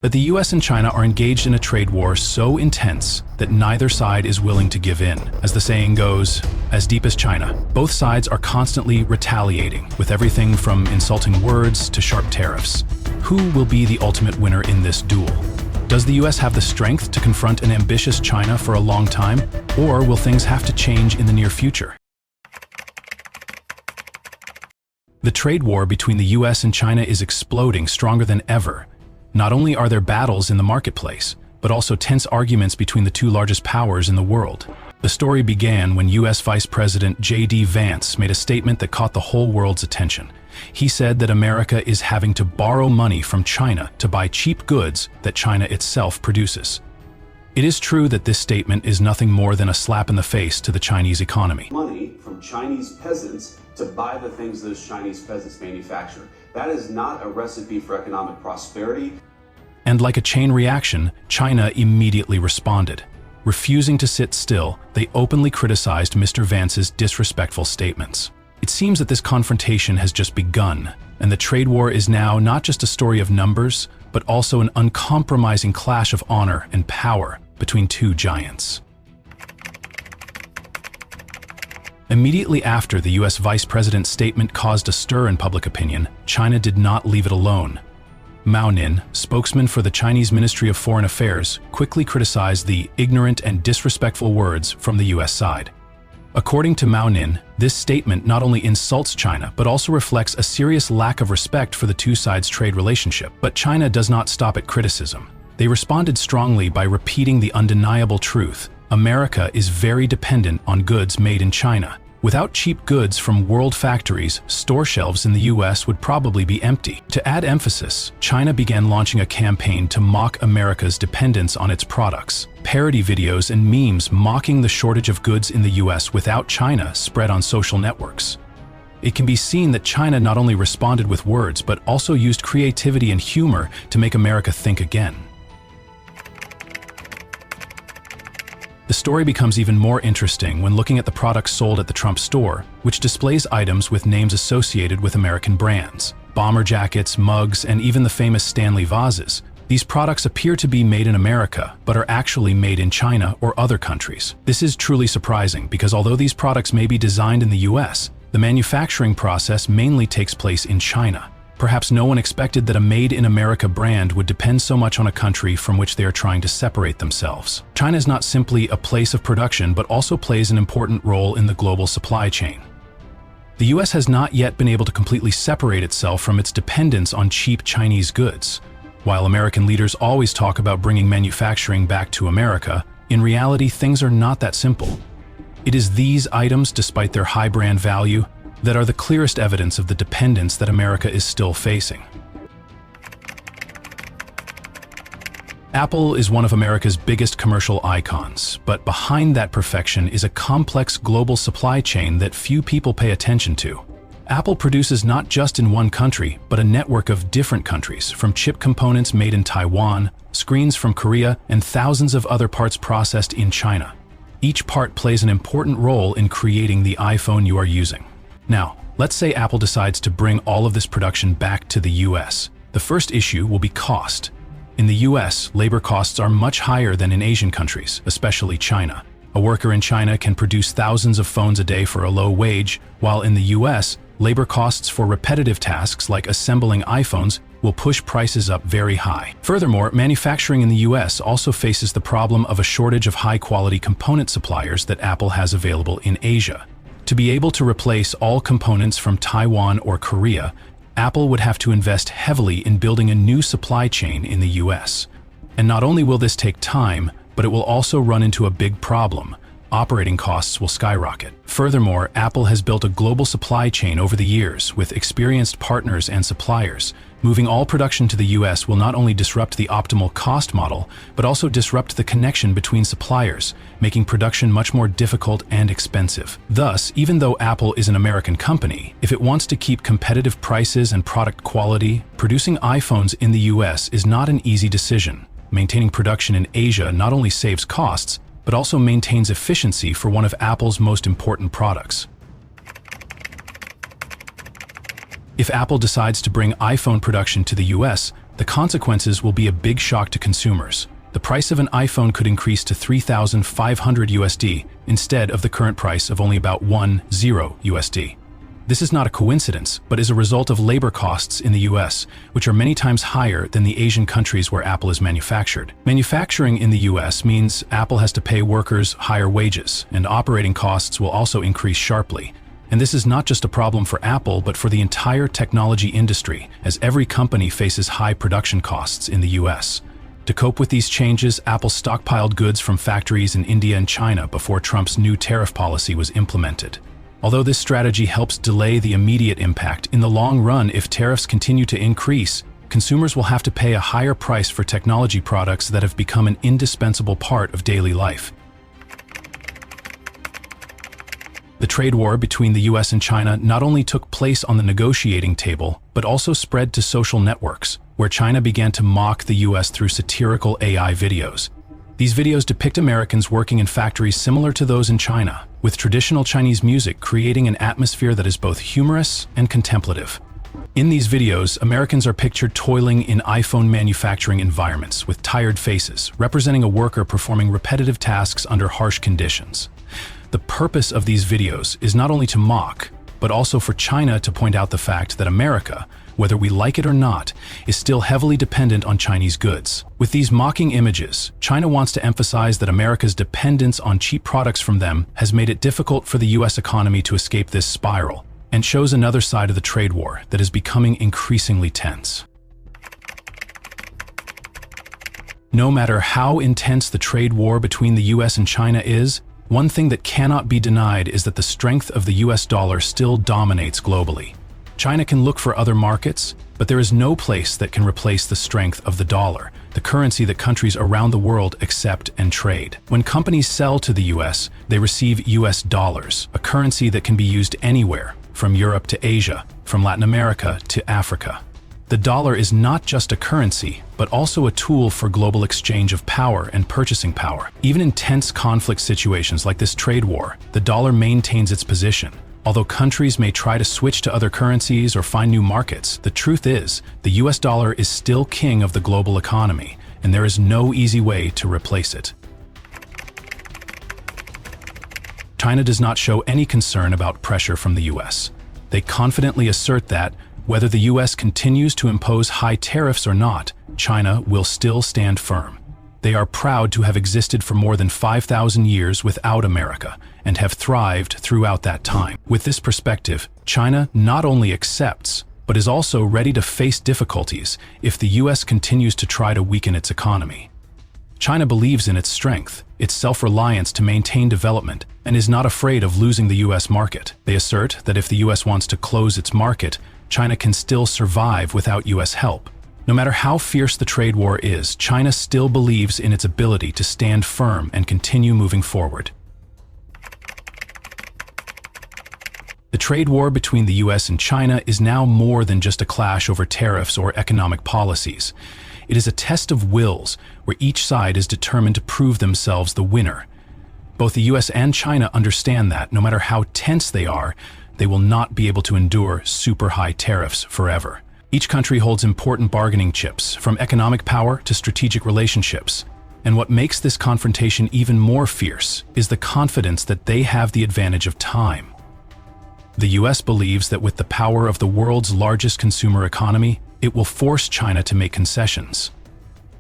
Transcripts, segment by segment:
But the US and China are engaged in a trade war so intense that neither side is willing to give in. As the saying goes, as deep as China. Both sides are constantly retaliating, with everything from insulting words to sharp tariffs. Who will be the ultimate winner in this duel? Does the US have the strength to confront an ambitious China for a long time, or will things have to change in the near future? The trade war between the US and China is exploding stronger than ever. Not only are there battles in the marketplace, but also tense arguments between the two largest powers in the world. The story began when US Vice President J.D. Vance made a statement that caught the whole world's attention. He said that America is having to borrow money from China to buy cheap goods that China itself produces. It is true that this statement is nothing more than a slap in the face to the Chinese economy. Money from Chinese peasants to buy the things those Chinese peasants manufacture. That is not a recipe for economic prosperity. And like a chain reaction, China immediately responded. Refusing to sit still, they openly criticized Mr. Vance's disrespectful statements. It seems that this confrontation has just begun, and the trade war is now not just a story of numbers, but also an uncompromising clash of honor and power between two giants. Immediately after the US Vice President's statement caused a stir in public opinion, China did not leave it alone. Mao Nin, spokesman for the Chinese Ministry of Foreign Affairs, quickly criticized the ignorant and disrespectful words from the US side. According to Mao Nin, this statement not only insults China, but also reflects a serious lack of respect for the two sides' trade relationship. But China does not stop at criticism. They responded strongly by repeating the undeniable truth. America is very dependent on goods made in China. Without cheap goods from world factories, store shelves in the US would probably be empty. To add emphasis, China began launching a campaign to mock America's dependence on its products. Parody videos and memes mocking the shortage of goods in the US without China spread on social networks. It can be seen that China not only responded with words, but also used creativity and humor to make America think again. The story becomes even more interesting when looking at the products sold at the Trump store, which displays items with names associated with American brands. Bomber jackets, mugs, and even the famous Stanley vases. These products appear to be made in America, but are actually made in China or other countries. This is truly surprising because although these products may be designed in the US, the manufacturing process mainly takes place in China. Perhaps no one expected that a Made in America brand would depend so much on a country from which they are trying to separate themselves. China is not simply a place of production, but also plays an important role in the global supply chain. The US has not yet been able to completely separate itself from its dependence on cheap Chinese goods. While American leaders always talk about bringing manufacturing back to America, in reality things are not that simple. It is these items, despite their high brand value, that are the clearest evidence of the dependence that America is still facing. Apple is one of America's biggest commercial icons, but behind that perfection is a complex global supply chain that few people pay attention to. Apple produces not just in one country, but a network of different countries, from chip components made in Taiwan, screens from Korea, and thousands of other parts processed in China. Each part plays an important role in creating the iPhone you are using. Now, let's say Apple decides to bring all of this production back to the US. The first issue will be cost. In the US, labor costs are much higher than in Asian countries, especially China. A worker in China can produce thousands of phones a day for a low wage, while in the US, labor costs for repetitive tasks like assembling iPhones will push prices up very high. Furthermore, manufacturing in the US also faces the problem of a shortage of high-quality component suppliers that Apple has available in Asia. To be able to replace all components from Taiwan or Korea, Apple would have to invest heavily in building a new supply chain in the US. And not only will this take time, but it will also run into a big problem. Operating costs will skyrocket. Furthermore, Apple has built a global supply chain over the years with experienced partners and suppliers. Moving all production to the US will not only disrupt the optimal cost model, but also disrupt the connection between suppliers, making production much more difficult and expensive. Thus, even though Apple is an American company, if it wants to keep competitive prices and product quality, producing iPhones in the US is not an easy decision. Maintaining production in Asia not only saves costs, but also maintains efficiency for one of Apple's most important products. If Apple decides to bring iPhone production to the US, The consequences will be a big shock to consumers. The price of an iPhone could increase to $3,500 USD instead of the current price of only about $10 USD. This is not a coincidence, but is a result of labor costs in the US, which are many times higher than the Asian countries where Apple is manufactured. Manufacturing in the US means Apple has to pay workers higher wages, and operating costs will also increase sharply. And this is not just a problem for Apple, but for the entire technology industry, as every company faces high production costs in the US. To cope with these changes, Apple stockpiled goods from factories in India and China before Trump's new tariff policy was implemented. Although this strategy helps delay the immediate impact, in the long run, if tariffs continue to increase, consumers will have to pay a higher price for technology products that have become an indispensable part of daily life. The trade war between the US and China not only took place on the negotiating table, but also spread to social networks, where China began to mock the US through satirical AI videos. These videos depict Americans working in factories similar to those in China, with traditional Chinese music creating an atmosphere that is both humorous and contemplative. In these videos, Americans are pictured toiling in iPhone manufacturing environments with tired faces, representing a worker performing repetitive tasks under harsh conditions. The purpose of these videos is not only to mock, but also for China to point out the fact that America, whether we like it or not, is still heavily dependent on Chinese goods. With these mocking images, China wants to emphasize that America's dependence on cheap products from them has made it difficult for the US economy to escape this spiral, and shows another side of the trade war that is becoming increasingly tense. No matter how intense the trade war between the US and China is, one thing that cannot be denied is that the strength of the US dollar still dominates globally. China can look for other markets, but there is no place that can replace the strength of the dollar, the currency that countries around the world accept and trade. When companies sell to the US, they receive US dollars, a currency that can be used anywhere, from Europe to Asia, from Latin America to Africa. The dollar is not just a currency, but also a tool for global exchange of power and purchasing power. Even in tense conflict situations like this trade war, the dollar maintains its position. Although countries may try to switch to other currencies or find new markets, the truth is, the US dollar is still king of the global economy, and there is no easy way to replace it. China does not show any concern about pressure from the US. They confidently assert that, whether the US continues to impose high tariffs or not, China will still stand firm. They are proud to have existed for more than 5,000 years without America, and have thrived throughout that time. With this perspective, China not only accepts, but is also ready to face difficulties if the US continues to try to weaken its economy. China believes in its strength, its self-reliance to maintain development, and is not afraid of losing the US market. They assert that if the US wants to close its market, China can still survive without US help. No matter how fierce the trade war is, China still believes in its ability to stand firm and continue moving forward. The trade war between the US and China is now more than just a clash over tariffs or economic policies. It is a test of wills where each side is determined to prove themselves the winner. Both the US and China understand that, no matter how tense they are, they will not be able to endure super high tariffs forever. Each country holds important bargaining chips, from economic power to strategic relationships. And what makes this confrontation even more fierce is the confidence that they have the advantage of time. The US believes that with the power of the world's largest consumer economy, it will force China to make concessions.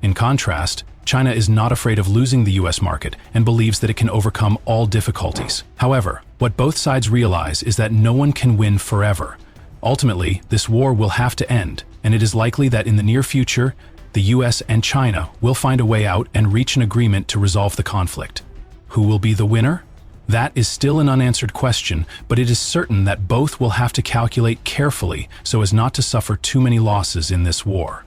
In contrast, China is not afraid of losing the US market and believes that it can overcome all difficulties. However, what both sides realize is that no one can win forever. Ultimately, this war will have to end, and it is likely that in the near future, the US and China will find a way out and reach an agreement to resolve the conflict. Who will be the winner? That is still an unanswered question, but it is certain that both will have to calculate carefully so as not to suffer too many losses in this war.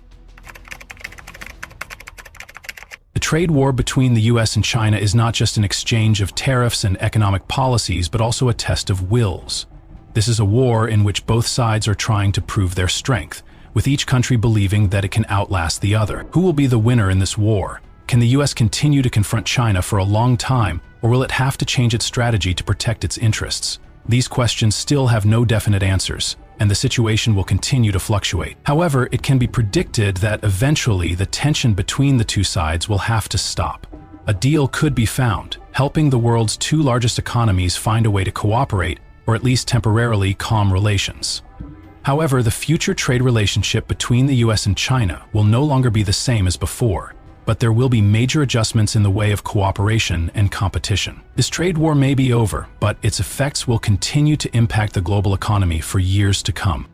The trade war between the US and China is not just an exchange of tariffs and economic policies, but also a test of wills. This is a war in which both sides are trying to prove their strength, with each country believing that it can outlast the other. Who will be the winner in this war? Can the US continue to confront China for a long time, or will it have to change its strategy to protect its interests? These questions still have no definite answers, and the situation will continue to fluctuate. However, it can be predicted that eventually the tension between the two sides will have to stop. A deal could be found, helping the world's two largest economies find a way to cooperate, or at least temporarily calm relations. However, the future trade relationship between the US and China will no longer be the same as before, but there will be major adjustments in the way of cooperation and competition. This trade war may be over, but its effects will continue to impact the global economy for years to come.